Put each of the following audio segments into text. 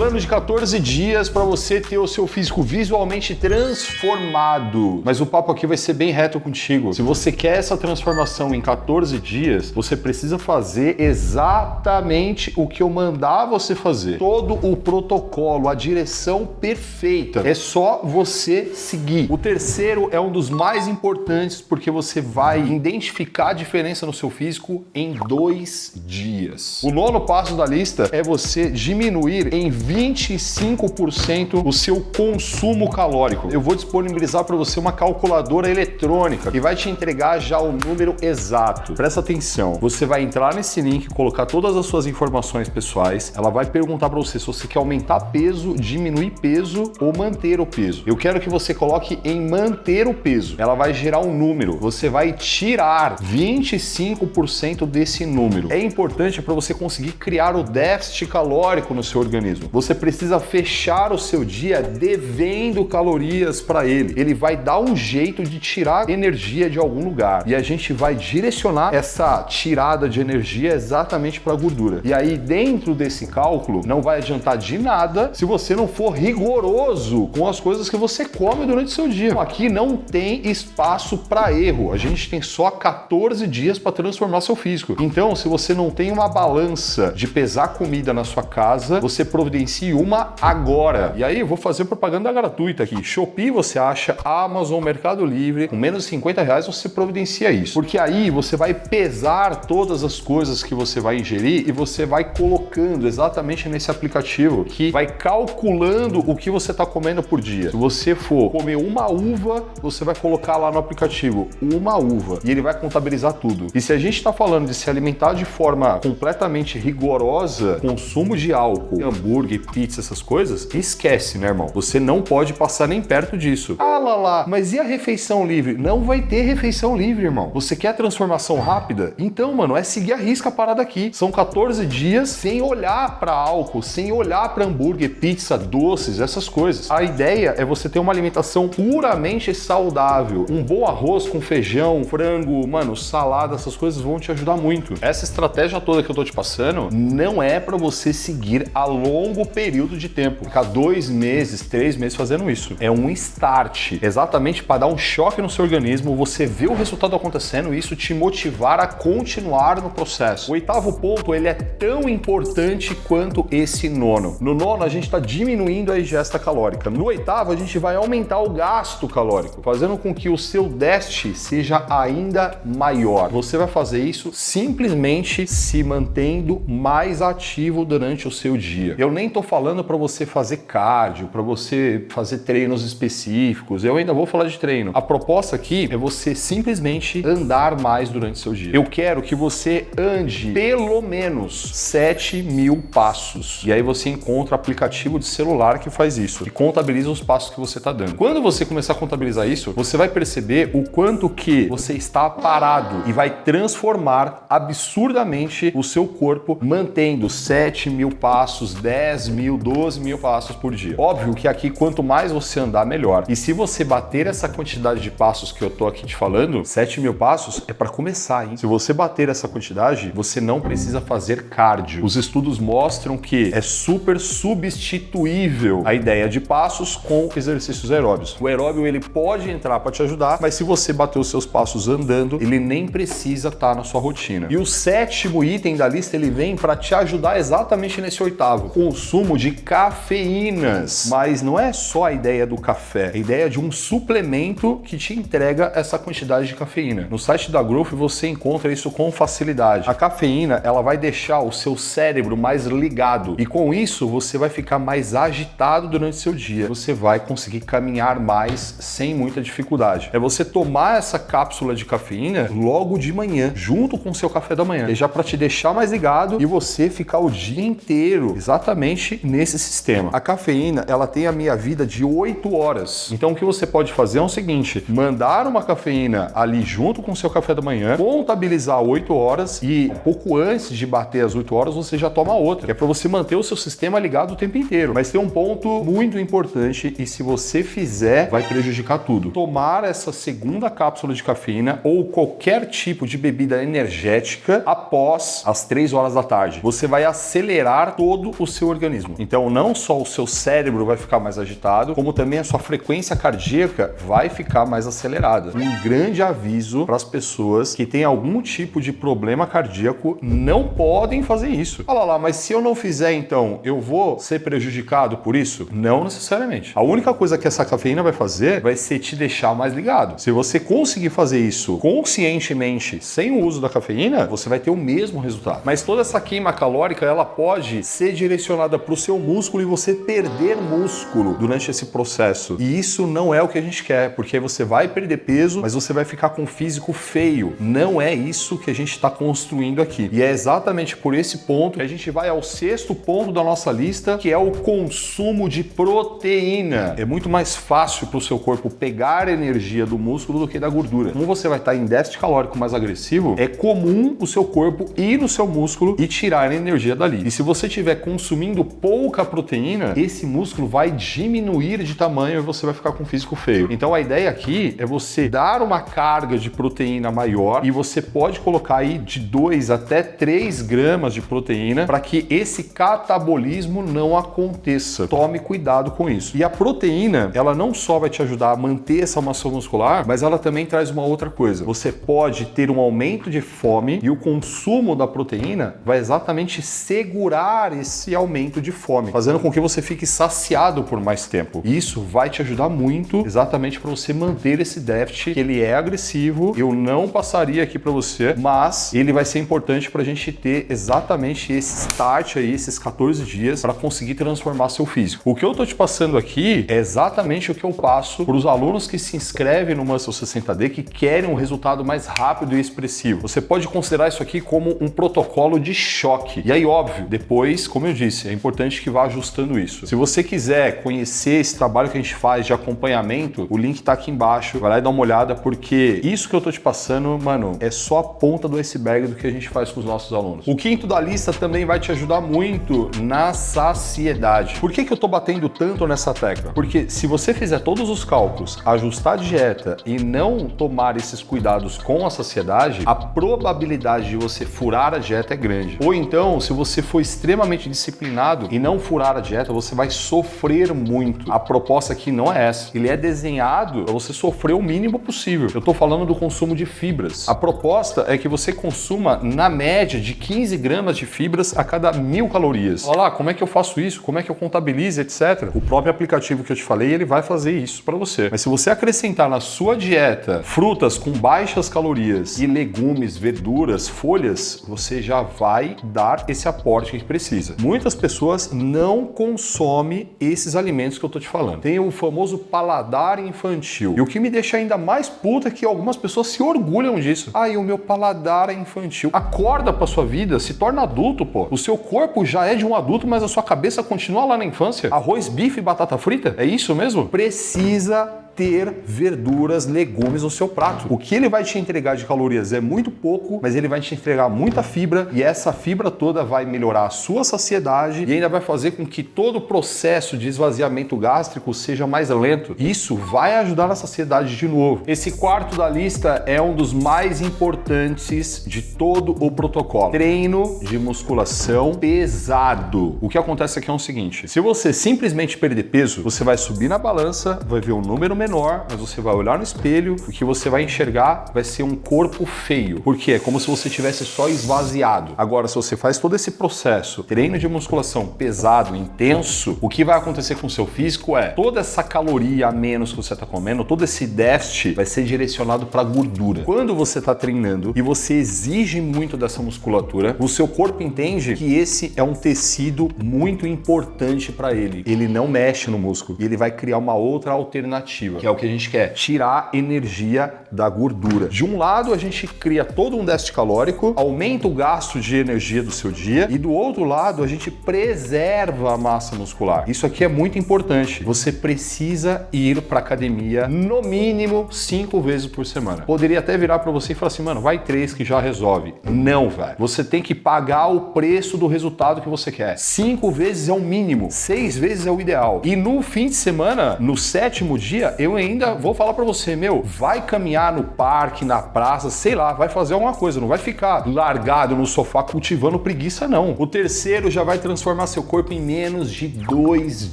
Plano de 14 dias para você ter o seu físico visualmente transformado. Mas o papo aqui vai ser bem reto contigo. Se você quer essa transformação em 14 dias, você precisa fazer exatamente o que eu mandar você fazer. Todo o protocolo, a direção perfeita. É só você seguir. O terceiro é um dos mais importantes porque você vai identificar a diferença no seu físico em 2 dias. O nono passo da lista é você diminuir em 25% o seu consumo calórico. Eu vou disponibilizar para você uma calculadora eletrônica que vai te entregar já o número exato. Presta atenção, você vai entrar nesse link, colocar todas as suas informações pessoais, ela vai perguntar para você se você quer aumentar peso, diminuir peso ou manter o peso. Eu quero que você coloque em manter o peso. Ela vai gerar um número, você vai tirar 25% desse número. É importante para você conseguir criar o déficit calórico no seu organismo. Você precisa fechar o seu dia devendo calorias para ele. Ele vai dar um jeito de tirar energia de algum lugar e a gente vai direcionar essa tirada de energia exatamente para a gordura. E aí dentro desse cálculo não vai adiantar de nada se você não for rigoroso com as coisas que você come durante o seu dia. Então, aqui não tem espaço para erro. A gente tem só 14 dias para transformar seu físico. Então, se você não tem uma balança de pesar comida na sua casa, você providencie uma agora. E aí eu vou fazer propaganda gratuita aqui. Shopee você acha, Amazon, Mercado Livre, com menos de 50 reais você providencia isso. Porque aí você vai pesar todas as coisas que você vai ingerir e você vai colocando exatamente nesse aplicativo que vai calculando o que você está comendo por dia. Se você for comer uma uva, você vai colocar lá no aplicativo uma uva e ele vai contabilizar tudo. E se a gente está falando de se alimentar de forma completamente rigorosa, consumo de álcool, hambúrguer, pizza, essas coisas, esquece, né, irmão? Você não pode passar nem perto disso. Ah, lá, mas e a refeição livre? Não vai ter refeição livre, irmão. Você quer transformação rápida? Então, mano, é seguir a risca a parada aqui. São 14 dias sem olhar para álcool, sem olhar para hambúrguer, pizza, doces, essas coisas. A ideia é você ter uma alimentação puramente saudável. Um bom arroz com feijão, frango, mano, salada, essas coisas vão te ajudar muito. Essa estratégia toda que eu tô te passando não é para você seguir a longo período de tempo. Ficar 2 meses, 3 meses fazendo isso. É um start, exatamente para dar um choque no seu organismo, você ver o resultado acontecendo e isso te motivar a continuar no processo. O 8º ponto, ele é tão importante quanto esse nono. No nono, a gente está diminuindo a ingesta calórica. No 8º, a gente vai aumentar o gasto calórico, fazendo com que o seu déficit seja ainda maior. Você vai fazer isso simplesmente se mantendo mais ativo durante o seu dia. Eu nem tô falando para você fazer cardio, para você fazer treinos específicos. Eu ainda vou falar de treino. A proposta aqui é você simplesmente andar mais durante o seu dia. Eu quero que você ande pelo menos 7.000 passos. E aí você encontra aplicativo de celular que faz isso, que contabiliza os passos que você está dando. Quando você começar a contabilizar isso, você vai perceber o quanto que você está parado e vai transformar absurdamente o seu corpo mantendo 7.000 passos, 10.000, 12.000 passos por dia. Óbvio que aqui quanto mais você andar, melhor. E se você bater essa quantidade de passos que eu tô aqui te falando, 7.000 passos é para começar, hein? Se você bater essa quantidade, você não precisa fazer cardio. Os estudos mostram que é super substituível a ideia de passos com exercícios aeróbios. O aeróbio ele pode entrar para te ajudar, mas se você bater os seus passos andando, ele nem precisa estar na sua rotina. E o 7º item da lista ele vem para te ajudar exatamente nesse 8º, consumo de cafeínas. Mas não é só a ideia do café, é a ideia de um suplemento que te entrega essa quantidade de cafeína. No site da Growth você encontra isso com facilidade. A cafeína ela vai deixar o seu cérebro mais ligado e com isso você vai ficar mais agitado durante o seu dia. Você vai conseguir caminhar mais sem muita dificuldade. É você tomar essa cápsula de cafeína logo de manhã, junto com o seu café da manhã. É já para te deixar mais ligado e você ficar o dia inteiro exatamente nesse sistema. A cafeína, ela tem a minha vida de 8 horas. Então o que você pode fazer é o seguinte, mandar uma cafeína ali junto com o seu café da manhã, contabilizar 8 horas e um pouco antes de bater as 8 horas você já toma outra. Que é para você manter o seu sistema ligado o tempo inteiro. Mas tem um ponto muito importante e se você fizer, vai prejudicar tudo. Tomar essa segunda cápsula de cafeína ou qualquer tipo de bebida energética após as 3 horas da tarde. Você vai acelerar todo o seu organismo organismo. Então, não só o seu cérebro vai ficar mais agitado, como também a sua frequência cardíaca vai ficar mais acelerada. Um grande aviso para as pessoas que têm algum tipo de problema cardíaco, não podem fazer isso. Olha lá, mas se eu não fizer, então, eu vou ser prejudicado por isso? Não necessariamente. A única coisa que essa cafeína vai fazer vai ser te deixar mais ligado. Se você conseguir fazer isso conscientemente, sem o uso da cafeína, você vai ter o mesmo resultado. Mas toda essa queima calórica, ela pode ser direcionada para o seu músculo e você perder músculo durante esse processo. E isso não é o que a gente quer, porque você vai perder peso, mas você vai ficar com um físico feio. Não é isso que a gente está construindo aqui. E é exatamente por esse ponto que a gente vai ao 6º ponto da nossa lista, que é o consumo de proteína. É muito mais fácil para o seu corpo pegar energia do músculo do que da gordura. Como você vai estar em déficit calórico mais agressivo, é comum o seu corpo ir no seu músculo e tirar a energia dali. E se você estiver consumindo pouca proteína, esse músculo vai diminuir de tamanho e você vai ficar com um físico feio. Então a ideia aqui é você dar uma carga de proteína maior e você pode colocar aí de 2 até 3 gramas de proteína para que esse catabolismo não aconteça. Tome cuidado com isso. E a proteína, ela não só vai te ajudar a manter essa massa muscular, mas ela também traz uma outra coisa. Você pode ter um aumento de fome e o consumo da proteína vai exatamente segurar esse aumento de fome, fazendo com que você fique saciado por mais tempo. E isso vai te ajudar muito exatamente para você manter esse déficit, que ele é agressivo. Eu não passaria aqui para você, mas ele vai ser importante para a gente ter exatamente esse start aí, esses 14 dias, para conseguir transformar seu físico. O que eu tô te passando aqui é exatamente o que eu passo para os alunos que se inscrevem no Muscle 60D, que querem um resultado mais rápido e expressivo. Você pode considerar isso aqui como um protocolo de choque. E aí, óbvio, depois, como eu disse, é importante que vá ajustando isso. Se você quiser conhecer esse trabalho que a gente faz de acompanhamento, o link tá aqui embaixo. Vai lá e dá uma olhada, porque isso que eu tô te passando, mano, é só a ponta do iceberg do que a gente faz com os nossos alunos. O 5º da lista também vai te ajudar muito na saciedade. Por que eu tô batendo tanto nessa tecla? Porque se você fizer todos os cálculos, ajustar a dieta e não tomar esses cuidados com a saciedade, a probabilidade de você furar a dieta é grande. Ou então, se você for extremamente disciplinado e não furar a dieta, você vai sofrer muito. A proposta aqui não é essa. Ele é desenhado para você sofrer o mínimo possível. Eu tô falando do consumo de fibras. A proposta é que você consuma, na média, de 15 gramas de fibras a cada 1000 calorias. Olha lá, como é que eu faço isso? Como é que eu contabilizo, etc. O próprio aplicativo que eu te falei, ele vai fazer isso para você. Mas se você acrescentar na sua dieta frutas com baixas calorias e legumes, verduras, folhas, você já vai dar esse aporte que precisa. Muitas pessoas não consomem esses alimentos que eu tô te falando. Tem o famoso paladar infantil. E o que me deixa ainda mais puta é que algumas pessoas se orgulham disso. Ai, o meu paladar é infantil. Acorda pra sua vida, se torna adulto, pô. O seu corpo já é de um adulto, mas a sua cabeça continua lá na infância. Arroz, bife e batata frita? É isso mesmo? Precisa ter verduras, legumes no seu prato. O que ele vai te entregar de calorias é muito pouco, mas ele vai te entregar muita fibra e essa fibra toda vai melhorar a sua saciedade e ainda vai fazer com que todo o processo de esvaziamento gástrico seja mais lento. Isso vai ajudar na saciedade de novo. Esse 4º da lista é um dos mais importantes de todo o protocolo. Treino de musculação pesado. O que acontece aqui é o seguinte: se você simplesmente perder peso, você vai subir na balança, vai ver um número menor, mas você vai olhar no espelho, o que você vai enxergar vai ser um corpo feio. Porque é como se você tivesse só esvaziado. Agora, se você faz todo esse processo, treino de musculação pesado, intenso, o que vai acontecer com o seu físico é toda essa caloria a menos que você está comendo, todo esse déficit vai ser direcionado para gordura. Quando você está treinando e você exige muito dessa musculatura, o seu corpo entende que esse é um tecido muito importante para ele. Ele não mexe no músculo e ele vai criar uma outra alternativa, que é o que a gente quer, tirar energia da gordura. De um lado, a gente cria todo um déficit calórico, aumenta o gasto de energia do seu dia, e do outro lado, a gente preserva a massa muscular. Isso aqui é muito importante. Você precisa ir para academia no mínimo 5 vezes por semana. Poderia até virar para você e falar assim, mano, vai 3 que já resolve. Não, velho. Você tem que pagar o preço do resultado que você quer. 5 vezes é o mínimo, 6 vezes é o ideal. E no fim de semana, no 7º dia, eu ainda vou falar pra você, meu, vai caminhar no parque, na praça, sei lá, vai fazer alguma coisa, não vai ficar largado no sofá cultivando preguiça, não. O terceiro já vai transformar seu corpo em menos de 2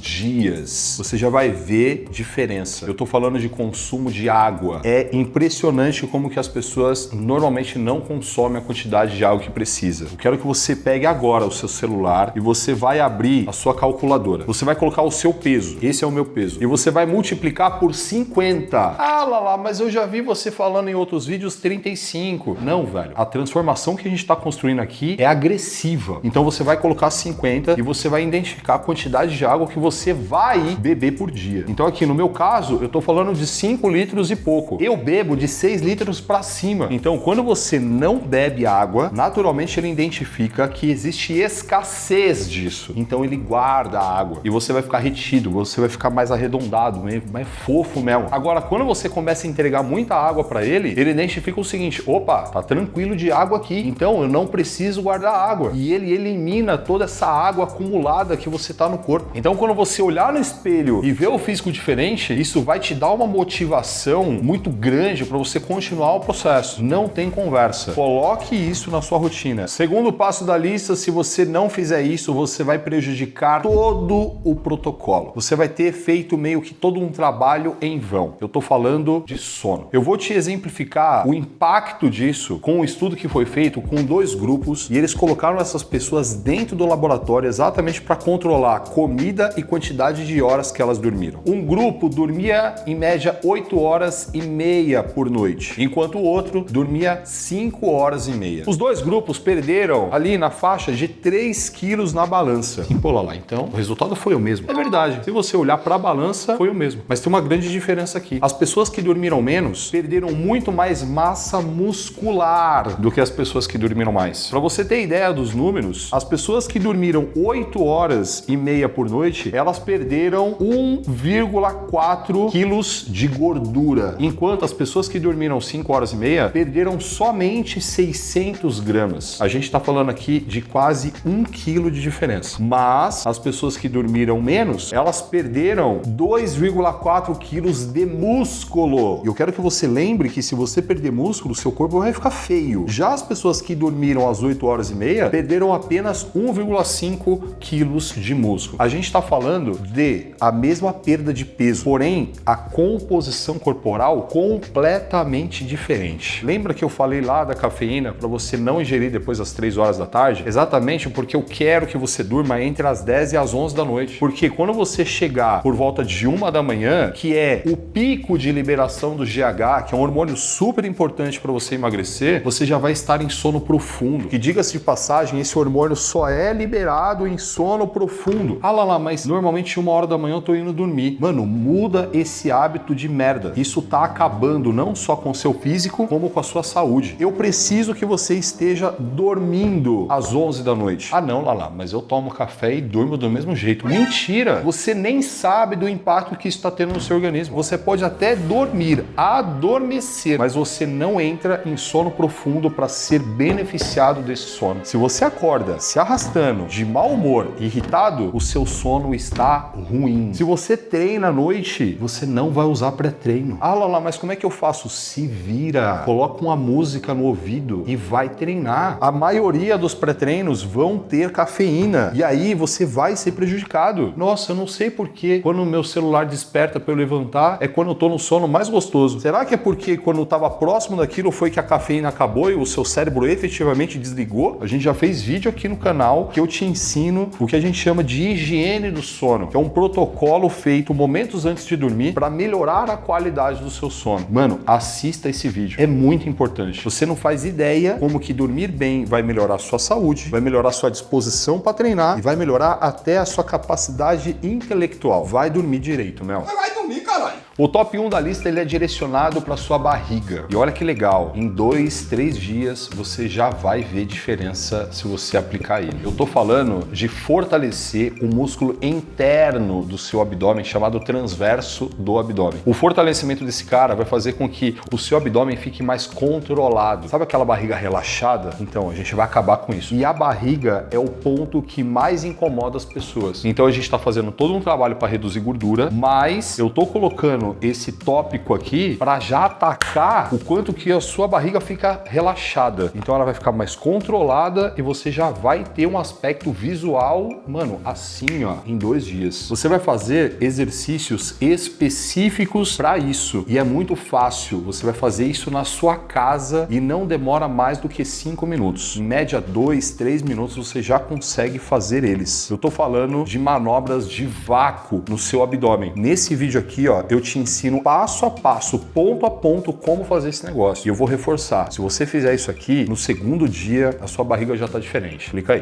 dias. Você já vai ver diferença. Eu tô falando de consumo de água. É impressionante como que as pessoas normalmente não consomem a quantidade de água que precisa. Eu quero que você pegue agora o seu celular e você vai abrir a sua calculadora. Você vai colocar o seu peso. Esse é o meu peso. E você vai multiplicar por 50. Ah, lá, mas eu já vi você falando em outros vídeos 35. Não, velho. A transformação que a gente está construindo aqui é agressiva. Então você vai colocar 50 e você vai identificar a quantidade de água que você vai beber por dia. Então aqui no meu caso, eu tô falando de 5 litros e pouco. Eu bebo de 6 litros para cima. Então quando você não bebe água, naturalmente ele identifica que existe escassez disso. Então ele guarda a água e você vai ficar retido, você vai ficar mais arredondado, mais fofo mesmo. Agora, quando você começa a entregar muita água para ele, ele identifica o seguinte: opa, tá tranquilo de água aqui, então eu não preciso guardar água. E ele elimina toda essa água acumulada que você tá no corpo. Então quando você olhar no espelho e ver o físico diferente, isso vai te dar uma motivação muito grande para você continuar o processo. Não tem conversa. Coloque isso na sua rotina. Segundo passo da lista, se você não fizer isso, você vai prejudicar todo o protocolo. Você vai ter feito meio que todo um trabalho em vão. Eu tô falando de sono. Eu vou te exemplificar o impacto disso com um estudo que foi feito com 2 grupos e eles colocaram essas pessoas dentro do laboratório exatamente para controlar comida e quantidade de horas que elas dormiram. Um grupo dormia em média 8 horas e meia por noite, enquanto o outro dormia 5 horas e meia. Os 2 grupos perderam ali na faixa de 3 quilos na balança. E pô, lá, então o resultado foi o mesmo. É verdade, se você olhar para a balança, foi o mesmo. Mas tem uma grande diferença aqui. As pessoas que dormiram menos perderam muito mais massa muscular do que as pessoas que dormiram mais. Para você ter ideia dos números, as pessoas que dormiram 8 horas e meia por noite, elas perderam 1,4 quilos de gordura, enquanto as pessoas que dormiram 5 horas e meia perderam somente 600 gramas. A gente está falando aqui de quase 1 quilo de diferença. Mas as pessoas que dormiram menos, elas perderam 2,4 quilos de músculo. E eu quero que você lembre que se você perder músculo, seu corpo vai ficar feio. Já as pessoas que dormiram às 8 horas e meia perderam apenas 1,5 quilos de músculo. A gente está falando de a mesma perda de peso, porém a composição corporal completamente diferente. Lembra que eu falei lá da cafeína para você não ingerir depois das 3 horas da tarde? Exatamente porque eu quero que você durma entre as 10 e as 11 da noite. Porque quando você chegar por volta de 1 da manhã, que é o pico de liberação do GH, que é um hormônio super importante para você emagrecer, você já vai estar em sono profundo. Que, diga-se de passagem, esse hormônio só é liberado em sono profundo. Ah lá, mas normalmente 1 hora da manhã eu tô indo dormir. Mano, muda esse hábito de merda. Isso tá acabando não só com o seu físico, como com a sua saúde. Eu preciso que você esteja dormindo às 11 da noite. Ah não, lá, mas eu tomo café e durmo do mesmo jeito. Mentira! Você nem sabe do impacto que isso está tendo no seu organismo. Você pode até dormir, adormecer, mas você não entra em sono profundo para ser beneficiado desse sono. Se você acorda se arrastando, de mau humor, irritado, o seu sono está ruim. Se você treina à noite, você não vai usar pré-treino. Ah lá, mas como é que eu faço? Se vira, coloca uma música no ouvido e vai treinar. A maioria dos pré-treinos vão ter cafeína e aí você vai ser prejudicado. Nossa, eu não sei porquê quando o meu celular desperta para eu levantar é quando eu tô no sono mais gostoso. Será que é porque quando eu tava próximo daquilo foi que a cafeína acabou e o seu cérebro efetivamente desligou? A gente já fez vídeo aqui no canal que eu te ensino o que a gente chama de higiene do sono, que é um protocolo feito momentos antes de dormir para melhorar a qualidade do seu sono. Mano, assista esse vídeo. É muito importante. Você não faz ideia como que dormir bem vai melhorar a sua saúde, vai melhorar a sua disposição para treinar e vai melhorar até a sua capacidade intelectual. Vai dormir direito, Mel. Vai dormir, caralho. O top 1 da lista ele é direcionado para sua barriga. E olha que legal, em 2, 3 dias você já vai ver diferença se você aplicar ele. Eu tô falando de fortalecer o músculo interno do seu abdômen, chamado transverso do abdômen. O fortalecimento desse cara vai fazer com que o seu abdômen fique mais controlado. Sabe aquela barriga relaxada? Então, a gente vai acabar com isso. E a barriga é o ponto que mais incomoda as pessoas. Então, a gente tá fazendo todo um trabalho para reduzir gordura, mas eu tô colocando usando esse tópico aqui para já atacar o quanto que a sua barriga fica relaxada. Então ela vai ficar mais controlada e você já vai ter um aspecto visual, mano, assim, ó, em 2 dias. Você vai fazer exercícios específicos para isso e é muito fácil. Você vai fazer isso na sua casa e não demora mais do que 5 minutos. Em média, 2, 3 minutos você já consegue fazer eles. Eu tô falando de manobras de vácuo no seu abdômen. Nesse vídeo aqui, ó, eu te ensino passo a passo, ponto a ponto, como fazer esse negócio. E eu vou reforçar. Se você fizer isso aqui, no segundo dia, a sua barriga já tá diferente. Clica aí.